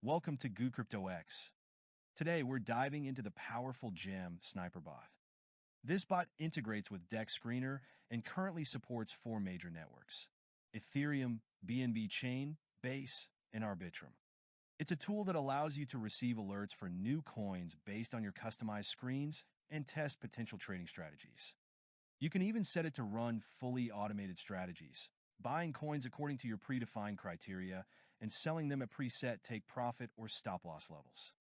Welcome to GoodCryptoX. Today we're diving into the powerful gem SniperBot. This bot integrates with DEX Screener and currently supports four major networks: Ethereum, BNB Chain, Base, and Arbitrum. It's a tool that allows you to receive alerts for new coins based on your customized screens and test potential trading strategies. You can even set it to run fully automated strategies, buying coins according to your predefined criteria and selling them at preset take profit or stop loss levels.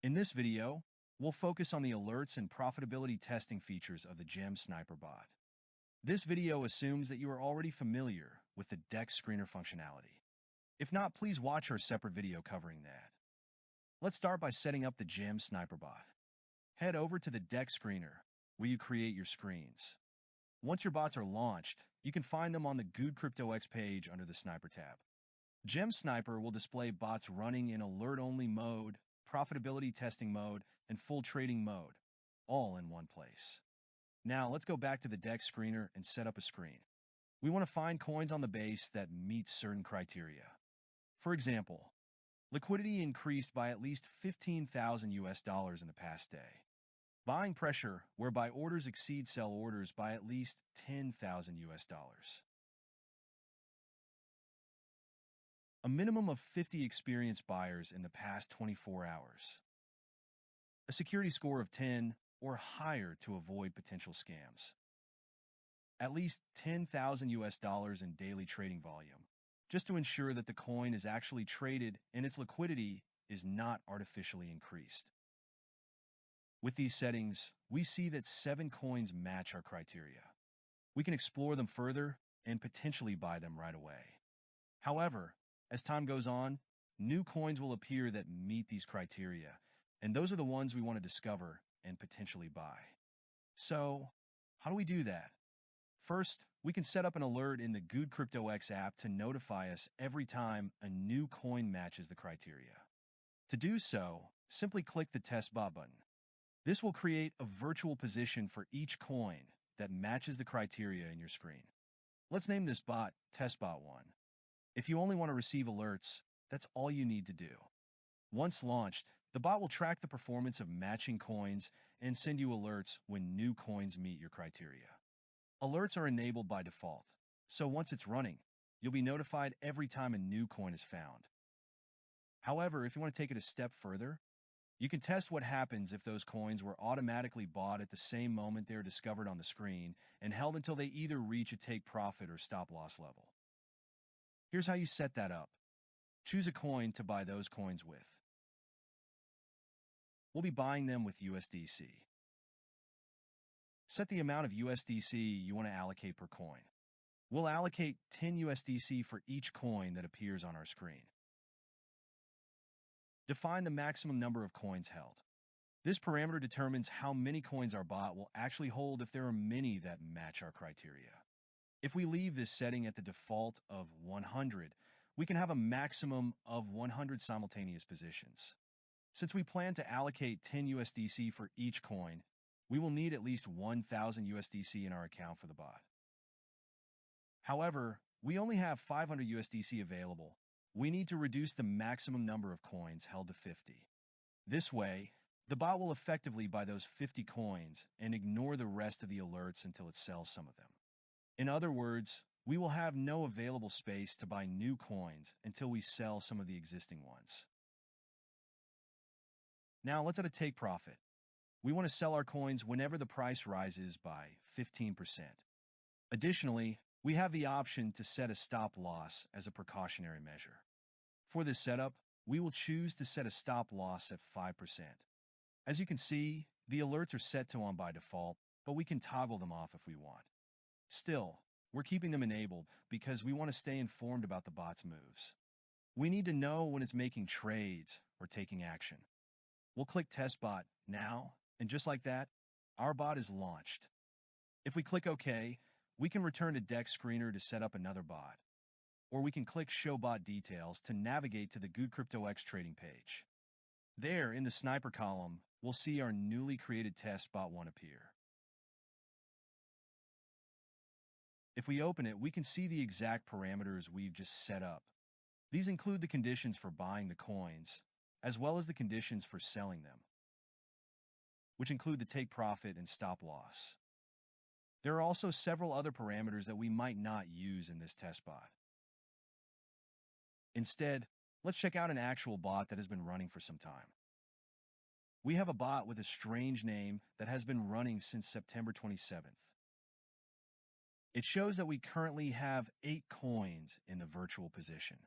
In this video, we'll focus on the alerts and profitability testing features of the GEM SniperBot. This video assumes that you are already familiar with the DEX Screener functionality. If not, please watch our separate video covering that. Let's start by setting up the GEM SniperBot. Head over to the DEX Screener, where you create your screens. Once your bots are launched, you can find them on the GoodCryptoX page under the Sniper tab. GEM Sniper will display bots running in alert-only mode, profitability testing mode, and full trading mode, all in one place. Now, let's go back to the DEX Screener and set up a screen. We want to find coins on the base that meet certain criteria. For example, liquidity increased by at least 15,000 US dollars in the past day. Buying pressure, whereby orders exceed sell orders by at least 10,000 US dollars. A minimum of 50 experienced buyers in the past 24 hours. A security score of 10 or higher to avoid potential scams. At least 10,000 US dollars in daily trading volume, just to ensure that the coin is actually traded and its liquidity is not artificially increased. With these settings, we see that 7 coins match our criteria. We can explore them further and potentially buy them right away. However, as time goes on, new coins will appear that meet these criteria, and those are the ones we want to discover and potentially buy. So, how do we do that? First, we can set up an alert in the GoodCryptoX app to notify us every time a new coin matches the criteria. To do so, simply click the Test Bot button. This will create a virtual position for each coin that matches the criteria in your screen. Let's name this bot TestBot1. If you only want to receive alerts, that's all you need to do. Once launched, the bot will track the performance of matching coins and send you alerts when new coins meet your criteria. Alerts are enabled by default, so once it's running, you'll be notified every time a new coin is found. However, if you want to take it a step further, you can test what happens if those coins were automatically bought at the same moment they are discovered on the screen and held until they either reach a take profit or stop loss level. Here's how you set that up. Choose a coin to buy those coins with. We'll be buying them with USDC. Set the amount of USDC you want to allocate per coin. We'll allocate 10 USDC for each coin that appears on our screen. Define the maximum number of coins held. This parameter determines how many coins our bot will actually hold if there are many that match our criteria. If we leave this setting at the default of 100, we can have a maximum of 100 simultaneous positions. Since we plan to allocate 10 USDC for each coin, we will need at least 1,000 USDC in our account for the bot. However, we only have 500 USDC available. We need to reduce the maximum number of coins held to 50. This way, the bot will effectively buy those 50 coins and ignore the rest of the alerts until it sells some of them. In other words, we will have no available space to buy new coins until we sell some of the existing ones. Now let's add a take profit. We want to sell our coins whenever the price rises by 15%. Additionally, we have the option to set a stop loss as a precautionary measure. For this setup, we will choose to set a stop loss at 5%. As you can see, the alerts are set to on by default, but we can toggle them off if we want. Still, we're keeping them enabled because we want to stay informed about the bot's moves. We need to know when it's making trades or taking action. We'll click Test Bot now, and just like that, our bot is launched. If we click OK, we can return to DEX Screener to set up another bot, or we can click Show Bot Details to navigate to the GoodCryptoX trading page. There, in the Sniper column, we'll see our newly created Test Bot 1 appear. If we open it, we can see the exact parameters we've just set up. These include the conditions for buying the coins, as well as the conditions for selling them, which include the take profit and stop loss. There are also several other parameters that we might not use in this test bot. Instead, let's check out an actual bot that has been running for some time. We have a bot with a strange name that has been running since September 27th. It shows that we currently have 8 coins in the virtual position.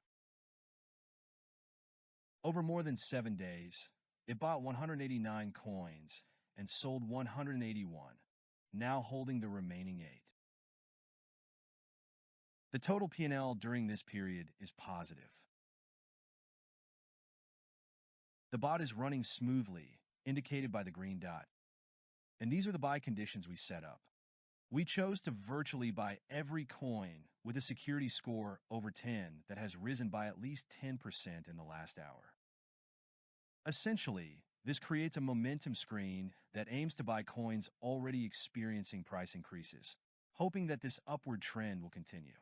Over more than 7 days, it bought 189 coins and sold 181, now holding the remaining 8. The total P&L during this period is positive. The bot is running smoothly, indicated by the green dot. And these are the buy conditions we set up. We chose to virtually buy every coin with a security score over 10 that has risen by at least 10% in the last hour. Essentially, this creates a momentum screen that aims to buy coins already experiencing price increases, hoping that this upward trend will continue.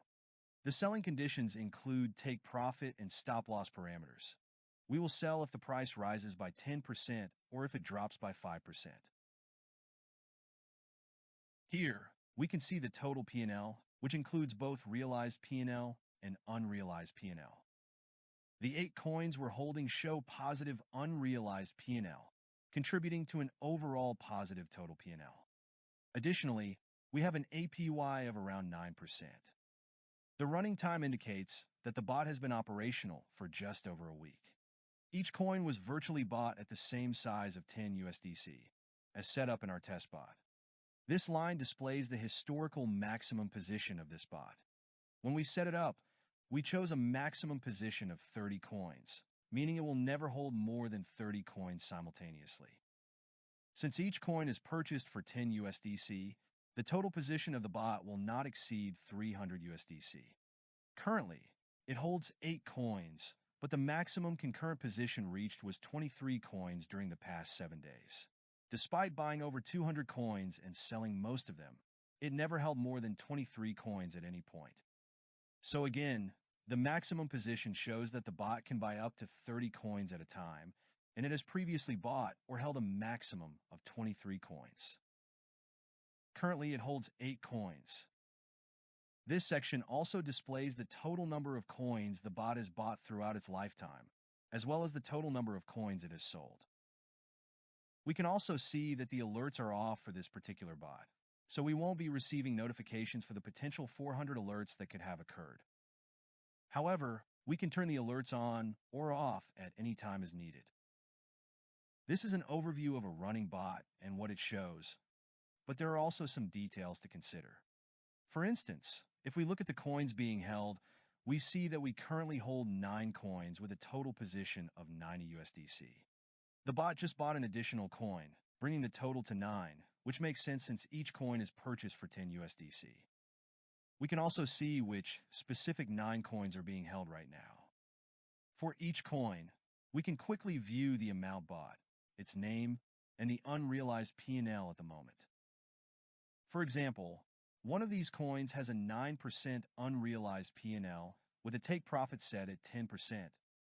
The selling conditions include take profit and stop loss parameters. We will sell if the price rises by 10% or if it drops by 5%. Here, we can see the total P&L, which includes both realized P&L and unrealized P&L. The 8 coins we're holding show positive unrealized P&L, contributing to an overall positive total P&L. Additionally, we have an APY of around 9%. The running time indicates that the bot has been operational for just over a week. Each coin was virtually bought at the same size of 10 USDC, as set up in our test bot. This line displays the historical maximum position of this bot. When we set it up, we chose a maximum position of 30 coins, meaning it will never hold more than 30 coins simultaneously. Since each coin is purchased for 10 USDC, the total position of the bot will not exceed 300 USDC. Currently, it holds 8 coins, but the maximum concurrent position reached was 23 coins during the past 7 days. Despite buying over 200 coins and selling most of them, it never held more than 23 coins at any point. So again, the maximum position shows that the bot can buy up to 30 coins at a time, and it has previously bought or held a maximum of 23 coins. Currently, it holds 8 coins. This section also displays the total number of coins the bot has bought throughout its lifetime, as well as the total number of coins it has sold. We can also see that the alerts are off for this particular bot, so we won't be receiving notifications for the potential 400 alerts that could have occurred. However, we can turn the alerts on or off at any time as needed. This is an overview of a running bot and what it shows, but there are also some details to consider. For instance, if we look at the coins being held, we see that we currently hold 9 coins with a total position of 90 USDC. The bot just bought an additional coin, bringing the total to 9, which makes sense since each coin is purchased for 10 USDC. We can also see which specific 9 coins are being held right now. For each coin, we can quickly view the amount bought, its name, and the unrealized P&L at the moment. For example, one of these coins has a 9% unrealized P&L with a take profit set at 10%,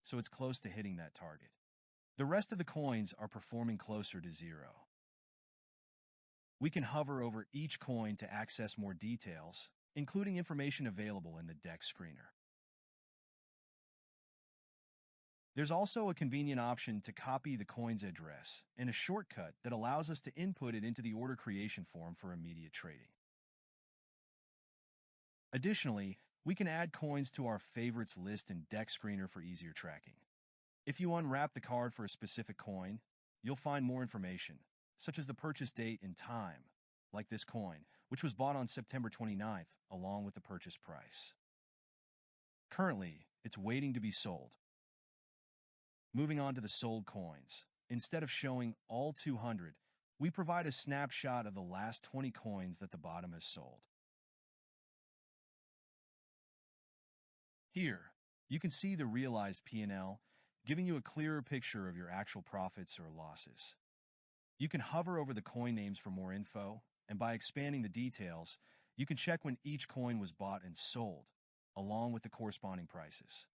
so it's close to hitting that target. The rest of the coins are performing closer to 0. We can hover over each coin to access more details, including information available in the DEX screener. There's also a convenient option to copy the coin's address and a shortcut that allows us to input it into the order creation form for immediate trading. Additionally, we can add coins to our favorites list in DEX screener for easier tracking. If you unwrap the card for a specific coin, you'll find more information, such as the purchase date and time, like this coin, which was bought on September 29th, along with the purchase price. Currently, it's waiting to be sold. Moving on to the sold coins, instead of showing all 200, we provide a snapshot of the last 20 coins that the bottom has sold. Here, you can see the realized P&L, giving you a clearer picture of your actual profits or losses. You can hover over the coin names for more info, and by expanding the details, you can check when each coin was bought and sold, along with the corresponding prices.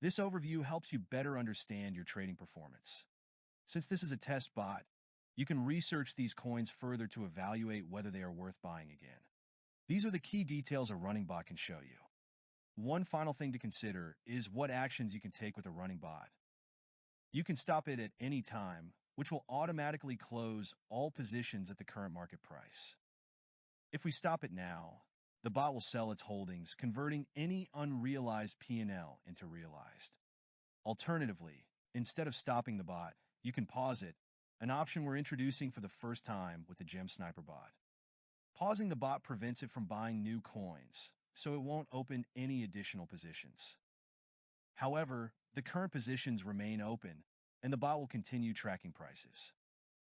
This overview helps you better understand your trading performance. Since this is a test bot, you can research these coins further to evaluate whether they are worth buying again. These are the key details a running bot can show you. One final thing to consider is what actions you can take with a running bot. You can stop it at any time, which will automatically close all positions at the current market price. If we stop it now, the bot will sell its holdings, converting any unrealized P&L into realized. Alternatively, instead of stopping the bot, you can pause it, an option we're introducing for the first time with the Gem Sniper bot. Pausing the bot prevents it from buying new coins, so it won't open any additional positions. However, the current positions remain open, and the bot will continue tracking prices.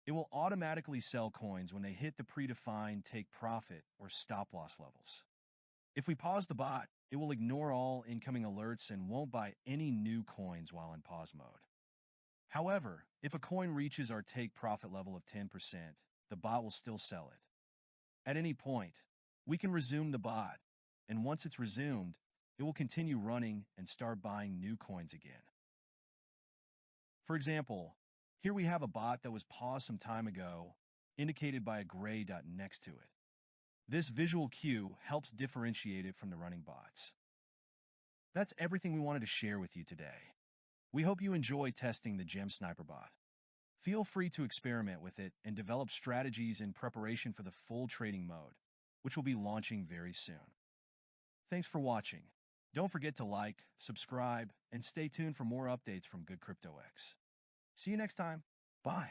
It will automatically sell coins when they hit the predefined take profit or stop loss levels. If we pause the bot, it will ignore all incoming alerts and won't buy any new coins while in pause mode. However, if a coin reaches our take profit level of 10%, the bot will still sell it. At any point, we can resume the bot, and once it's resumed, it will continue running and start buying new coins again. For example, here we have a bot that was paused some time ago, indicated by a gray dot next to it. This visual cue helps differentiate it from the running bots. That's everything we wanted to share with you today. We hope you enjoy testing the Gem Sniper bot. Feel free to experiment with it and develop strategies in preparation for the full trading mode, which will be launching very soon. Thanks for watching. Don't forget to like, subscribe, and stay tuned for more updates from Good Crypto X. See you next time. Bye.